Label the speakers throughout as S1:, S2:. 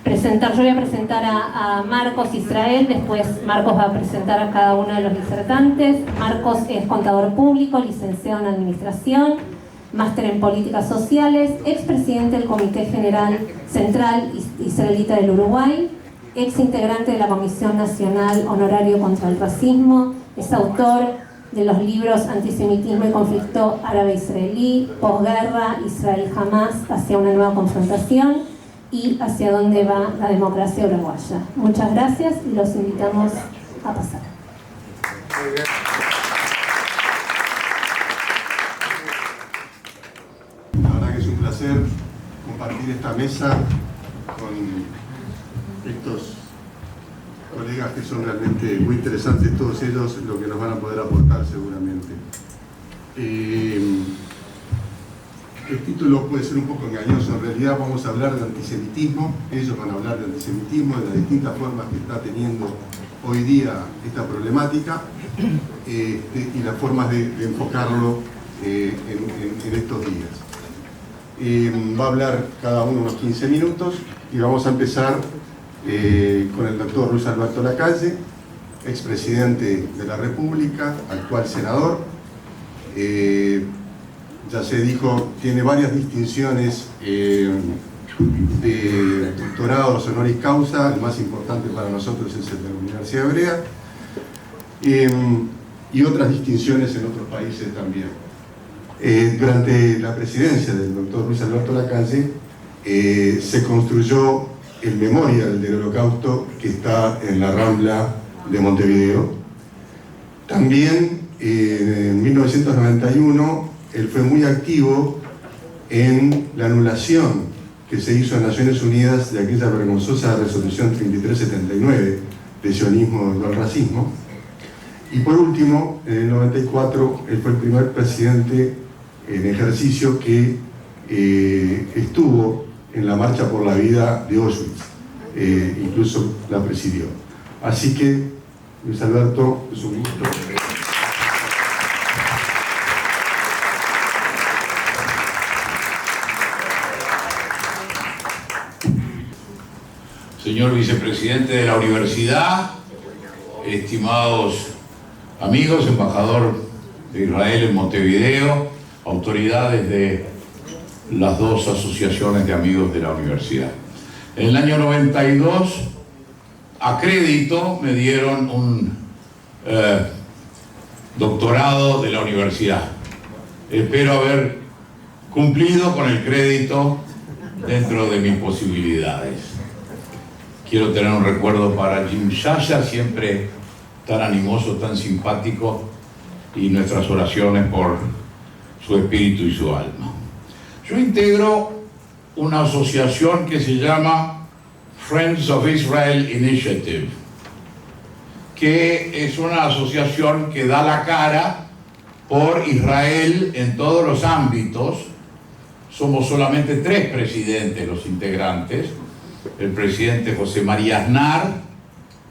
S1: Yo voy a presentar a Marcos Israel, después Marcos va a presentar a cada uno de los disertantes. Marcos es contador público, licenciado en Administración, máster en Políticas Sociales, expresidente del Comité General Central Israelita del Uruguay, ex integrante de la Comisión Nacional Honorario contra el Racismo, es autor de los libros Antisemitismo y Conflicto Árabe-Israelí, Posguerra, Israel-Hamás, hacia una nueva confrontación y hacia dónde va la democracia uruguaya. Muchas gracias y los invitamos a pasar.
S2: Muy bien. La verdad que es un placer compartir esta mesa con estos colegas que son realmente muy interesantes, todos ellos lo que nos van a poder aportar seguramente. El título puede ser un poco engañoso, en realidad vamos a hablar de antisemitismo, ellos van a hablar de antisemitismo, de las distintas formas que está teniendo hoy día esta problemática y las formas de enfocarlo en estos días. Va a hablar cada uno unos 15 minutos y vamos a empezar con el doctor Luis Alberto Lacalle, expresidente de la República, actual senador. Ya se dijo, tiene varias distinciones de doctorados honoris causa, el más importante para nosotros es el de la Universidad Hebrea, y otras distinciones en otros países también. Durante la presidencia del doctor Luis Alberto Lacalle se construyó el memorial del Holocausto que está en la Rambla de Montevideo. También en 1991 él fue muy activo en la anulación que se hizo en Naciones Unidas de aquella vergonzosa resolución 3379 de sionismo y del racismo. Y por último, en el 94, él fue el primer presidente en ejercicio que estuvo en la marcha por la vida de Auschwitz, incluso la presidió. Así que, Luis Alberto, es un gusto.
S3: Señor vicepresidente de la universidad, estimados amigos, embajador de Israel en Montevideo, autoridades de las dos asociaciones de amigos de la universidad. En el año 92, a crédito, me dieron un doctorado de la universidad. Espero haber cumplido con el crédito dentro de mis posibilidades. Quiero tener un recuerdo para Jim Shasha, siempre tan animoso, tan simpático, y nuestras oraciones por su espíritu y su alma. Yo integro una asociación que se llama Friends of Israel Initiative, que es una asociación que da la cara por Israel en todos los ámbitos. Somos solamente 3 presidentes los integrantes: el presidente José María Aznar,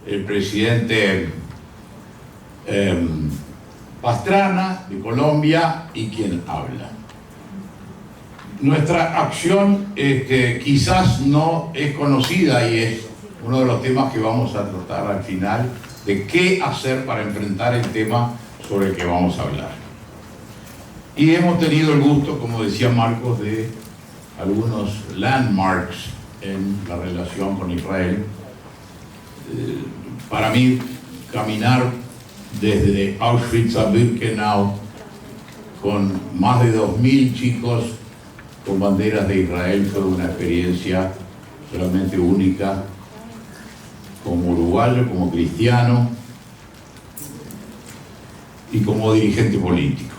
S3: el presidente Pastrana de Colombia y quien habla. Nuestra acción quizás no es conocida y es uno de los temas que vamos a tratar al final, de qué hacer para enfrentar el tema sobre el que vamos a hablar. Y hemos tenido el gusto, como decía Marcos, de algunos landmarks en la relación con Israel. Para mí, caminar desde Auschwitz a Birkenau con más de 2000 chicos con banderas de Israel fue una experiencia realmente única, como uruguayo, como cristiano y como dirigente político.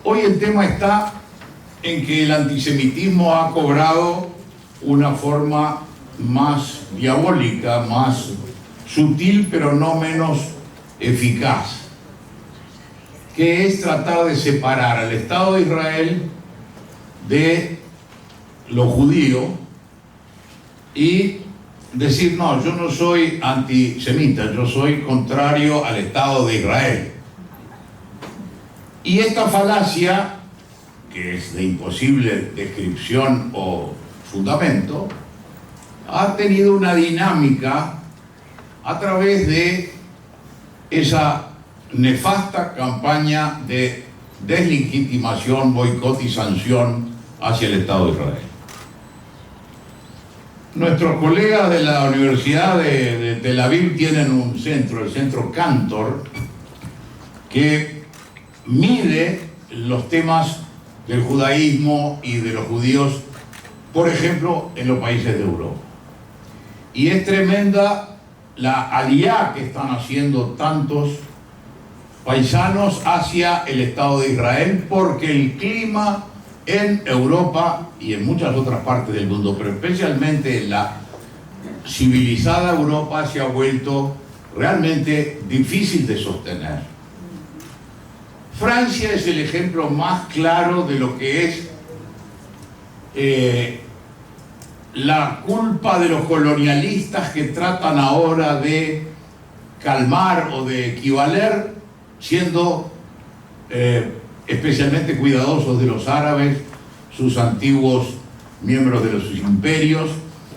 S3: Hoy el tema está en que el antisemitismo ha cobrado una forma más diabólica, más sutil, pero no menos eficaz, que es tratar de separar al Estado de Israel de lo judío y decir, no, yo no soy antisemita, yo soy contrario al Estado de Israel. Y esta falacia, que es de imposible descripción o fundamento, ha tenido una dinámica a través de esa nefasta campaña de deslegitimación, boicot y sanción hacia el Estado de Israel. Nuestros colegas de la Universidad de Tel Aviv tienen un centro, el Centro Cantor, que mide los temas del judaísmo y de los judíos, por ejemplo, en los países de Europa. Y es tremenda la aliá que están haciendo tantos paisanos hacia el Estado de Israel, porque el clima en Europa y en muchas otras partes del mundo, pero especialmente en la civilizada Europa, se ha vuelto realmente difícil de sostener. Francia es el ejemplo más claro de lo que es la culpa de los colonialistas que tratan ahora de calmar o de equivaler, siendo especialmente cuidadosos de los árabes, sus antiguos miembros de los imperios,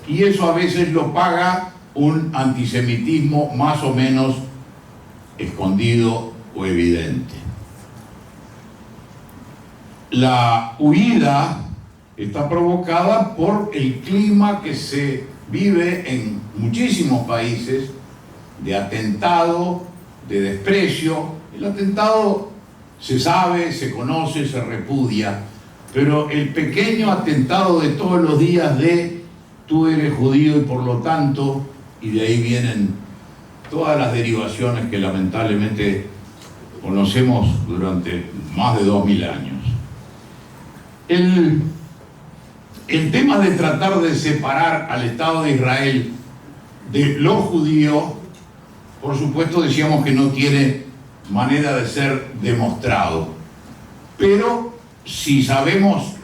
S3: y eso a veces lo paga un antisemitismo más o menos escondido o evidente. La huida está provocada por el clima que se vive en muchísimos países de atentado, de desprecio. El atentado se sabe, se conoce, se repudia, pero el pequeño atentado de todos los días de tú eres judío y por lo tanto, y de ahí vienen todas las derivaciones que lamentablemente conocemos durante más de 2000 años. El tema de tratar de separar al Estado de Israel de los judíos, por supuesto decíamos que no tiene manera de ser demostrado, pero si sabemos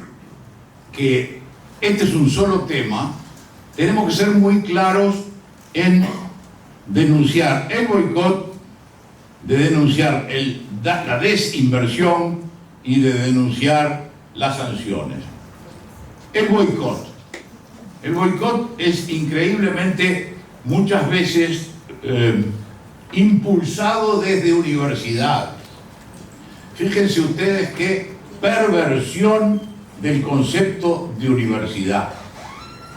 S3: que este es un solo tema, tenemos que ser muy claros en denunciar el boicot, de denunciar la desinversión y de denunciar las sanciones. El boicot es increíblemente muchas veces impulsado desde universidades. Fíjense ustedes qué perversión del concepto de universidad.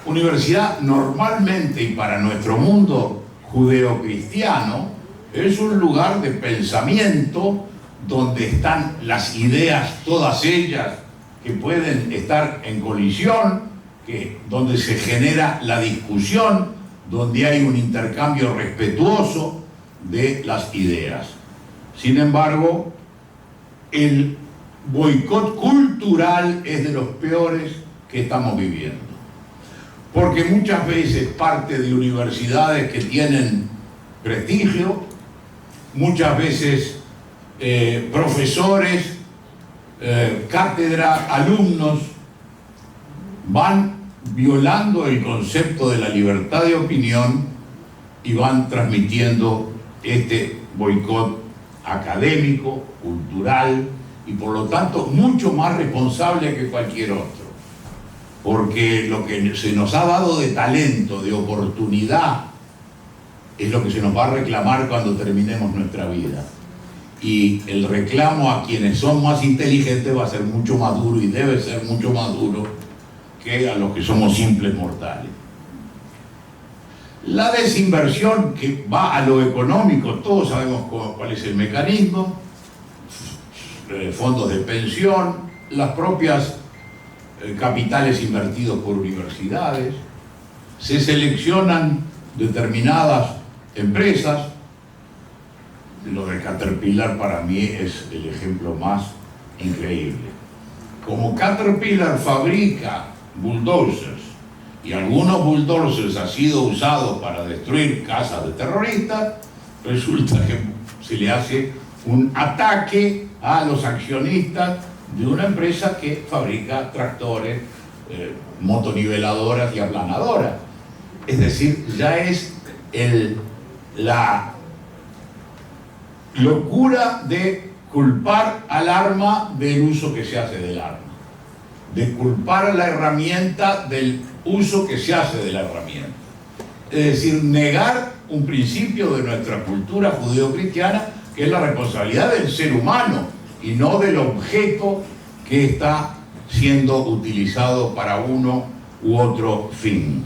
S3: Universidad normalmente, y para nuestro mundo judeocristiano, es un lugar de pensamiento donde están las ideas, todas ellas, que pueden estar en colisión, donde se genera la discusión, donde hay un intercambio respetuoso de las ideas. Sin embargo, el boicot cultural es de los peores que estamos viviendo, porque muchas veces parte de universidades que tienen prestigio, muchas veces profesores, cátedra, alumnos, van violando el concepto de la libertad de opinión y van transmitiendo este boicot académico, cultural y por lo tanto mucho más responsable que cualquier otro. Porque lo que se nos ha dado de talento, de oportunidad, es lo que se nos va a reclamar cuando terminemos nuestra vida. Y el reclamo a quienes son más inteligentes va a ser mucho más duro y debe ser mucho más duro que a los que somos simples mortales. La desinversión que va a lo económico, todos sabemos cuál es el mecanismo, fondos de pensión, las propias capitales invertidos por universidades, se seleccionan determinadas empresas. Lo de Caterpillar para mí es el ejemplo más increíble. Como Caterpillar fabrica bulldozers y algunos bulldozers han sido usados para destruir casas de terroristas, resulta que se le hace un ataque a los accionistas de una empresa que fabrica tractores, motoniveladoras y aplanadoras. Es decir, ya es la locura de culpar al arma del uso que se hace del arma. de culpar a la herramienta del uso que se hace de la herramienta. Es decir, negar un principio de nuestra cultura judeocristiana, que es la responsabilidad del ser humano y no del objeto que está siendo utilizado para uno u otro fin.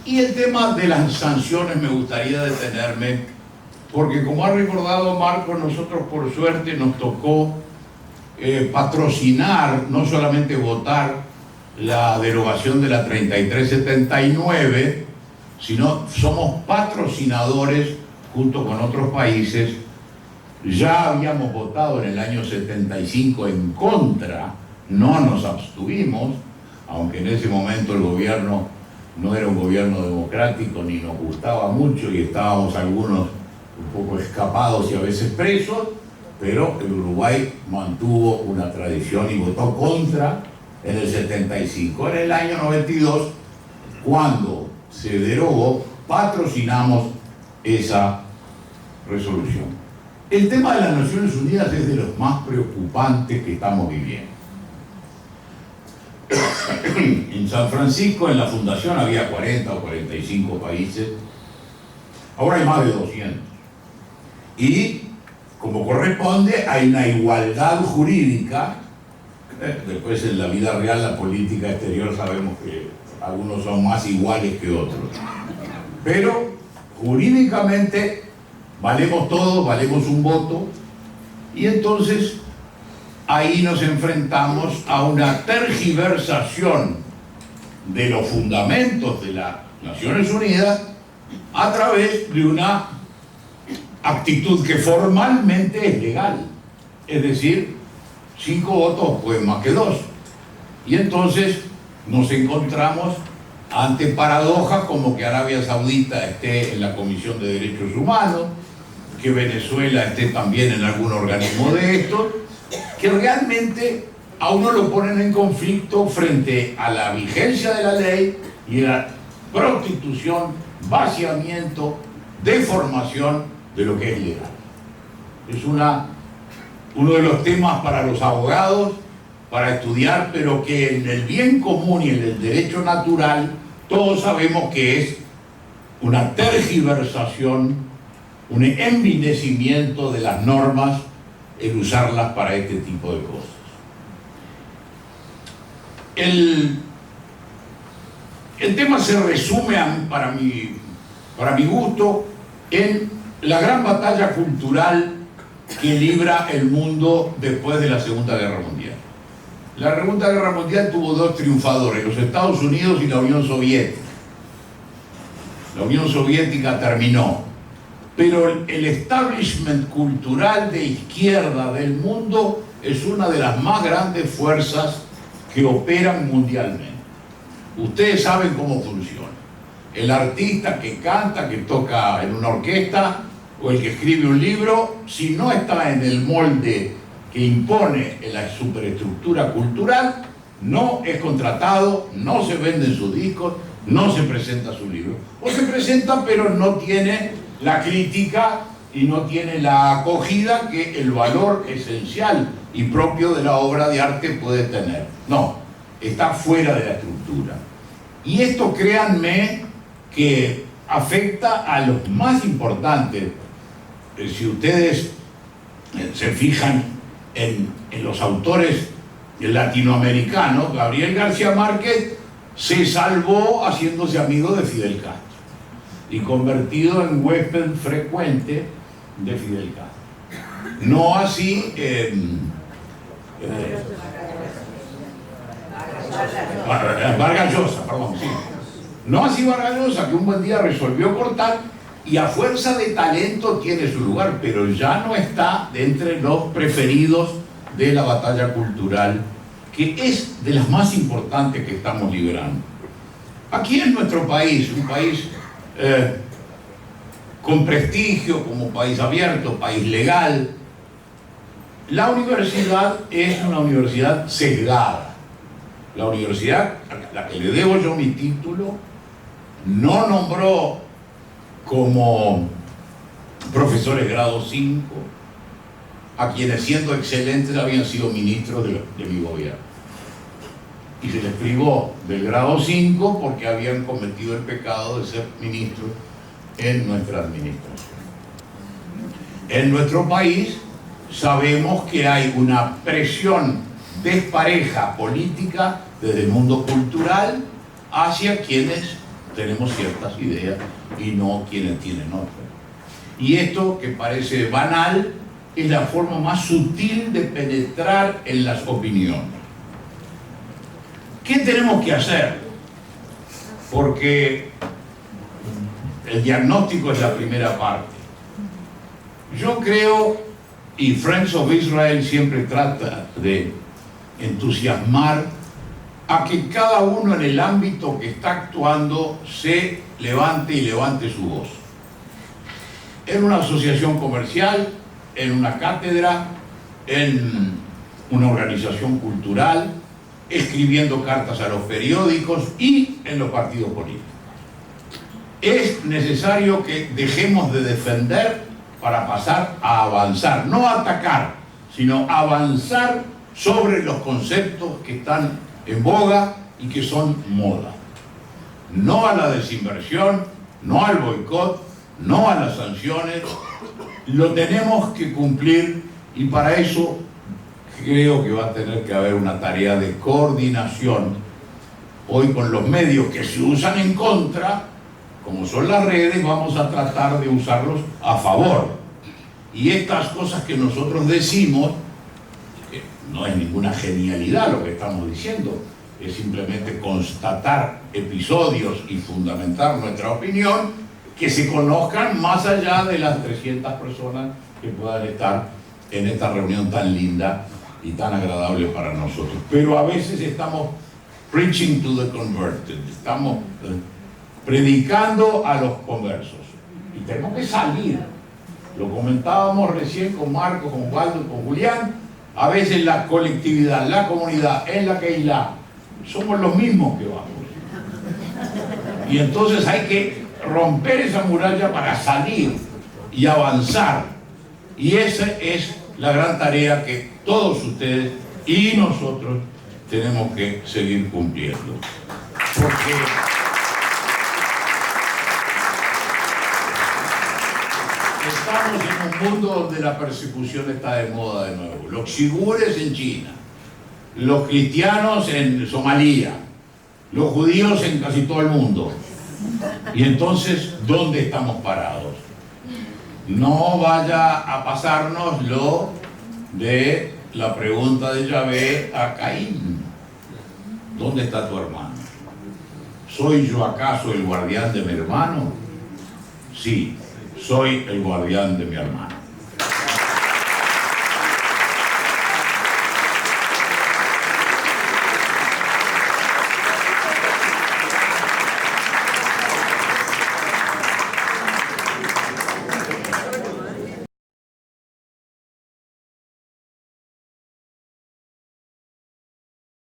S3: Y el tema de las sanciones me gustaría detenerme, porque como ha recordado Marco, nosotros por suerte nos tocó patrocinar, no solamente votar la derogación de la 3379, sino somos patrocinadores junto con otros países. Ya habíamos votado en el año 75 en contra, no nos abstuvimos, aunque en ese momento el gobierno no era un gobierno democrático ni nos gustaba mucho y estábamos algunos un poco escapados y a veces presos, pero el Uruguay mantuvo una tradición y votó contra en el 75. En el año 92, cuando se derogó, patrocinamos esa resolución. El tema de las Naciones Unidas es de los más preocupantes que estamos viviendo. En San Francisco, en la fundación, había 40 o 45 países. Ahora hay más de 200. Y, como corresponde, hay una igualdad jurídica. Después, en la vida real, la política exterior, sabemos que algunos son más iguales que otros. Pero, jurídicamente, valemos todos, valemos un voto. Y entonces, ahí nos enfrentamos a una tergiversación de los fundamentos de las Naciones Unidas a través de una actitud que formalmente es legal. Es decir, 5 votos pueden más que 2. Y entonces nos encontramos ante paradojas como que Arabia Saudita esté en la Comisión de Derechos Humanos, que Venezuela esté también en algún organismo de estos, que realmente a uno lo ponen en conflicto frente a la vigencia de la ley y la prostitución, vaciamiento, deformación de lo que es legal. Es uno de los temas para los abogados, para estudiar, pero que en el bien común y en el derecho natural todos sabemos que es una tergiversación, un envilecimiento de las normas, el usarlas para este tipo de cosas. El tema se resume, para mi gusto, en la gran batalla cultural que libra el mundo después de la Segunda Guerra Mundial. La Segunda Guerra Mundial tuvo 2 triunfadores, los Estados Unidos y la Unión Soviética. La Unión Soviética terminó, pero el establishment cultural de izquierda del mundo es una de las más grandes fuerzas que operan mundialmente. Ustedes saben cómo funciona. El artista que canta, que toca en una orquesta, o el que escribe un libro, si no está en el molde que impone la superestructura cultural, no es contratado, no se venden sus discos, no se presenta su libro. O se presenta, pero no tiene la crítica y no tiene la acogida que el valor esencial y propio de la obra de arte puede tener. No, está fuera de la estructura. Y esto, créanme, que afecta a los más importantes. Si ustedes se fijan en los autores latinoamericanos, Gabriel García Márquez se salvó haciéndose amigo de Fidel Castro y convertido en huésped frecuente de Fidel Castro. No así Vargas Llosa, perdón, sí. No así Vargas Llosa, que un buen día resolvió cortar y a fuerza de talento tiene su lugar, pero ya no está entre los preferidos de la batalla cultural, que es de las más importantes que estamos librando. Aquí en nuestro país, un país con prestigio, como país abierto, país legal, la universidad es una universidad sesgada. La universidad a la que le debo yo mi título no nombró como profesores grado 5 a quienes siendo excelentes habían sido ministros de mi gobierno. Y se les privó del grado 5 porque habían cometido el pecado de ser ministros en nuestra administración. En nuestro país sabemos que hay una presión despareja política desde el mundo cultural hacia quienes tenemos ciertas ideas y no quienes tienen otras. Y esto, que parece banal, es la forma más sutil de penetrar en las opiniones. ¿Qué tenemos que hacer? Porque el diagnóstico es la primera parte. Yo creo, y Friends of Israel siempre trata de entusiasmar a que cada uno en el ámbito que está actuando se levante y levante su voz. En una asociación comercial, en una cátedra, en una organización cultural, escribiendo cartas a los periódicos y en los partidos políticos. Es necesario que dejemos de defender para pasar a avanzar, no a atacar, sino avanzar sobre los conceptos que están en boga y que son moda. No a la desinversión, no al boicot, no a las sanciones. Lo tenemos que cumplir y para eso creo que va a tener que haber una tarea de coordinación. Hoy con los medios que se usan en contra, como son las redes, vamos a tratar de usarlos a favor. Y estas cosas que nosotros decimos, que no es ninguna genialidad lo que estamos diciendo, es simplemente constatar episodios y fundamentar nuestra opinión, que se conozcan más allá de las 300 personas que puedan estar en esta reunión tan linda y tan agradable para nosotros. Pero a veces estamos preaching to the converted, estamos predicando a los conversos y tenemos que salir. Lo comentábamos recién con Marco, con Waldo, con Julián. A veces la colectividad, la comunidad en la que somos los mismos que vamos. Y entonces hay que romper esa muralla para salir y avanzar. Y esa es la gran tarea que todos ustedes y nosotros tenemos que seguir cumpliendo. Porque estamos en un mundo donde la persecución está de moda de nuevo. Los chigures en China, los cristianos en Somalia, los judíos en casi todo el mundo. Y entonces, ¿dónde estamos parados? No vaya a pasarnos lo de la pregunta de Yahvé a Caín. ¿Dónde está tu hermano? ¿Soy yo acaso el guardián de mi hermano? Sí, soy el guardián de mi hermano.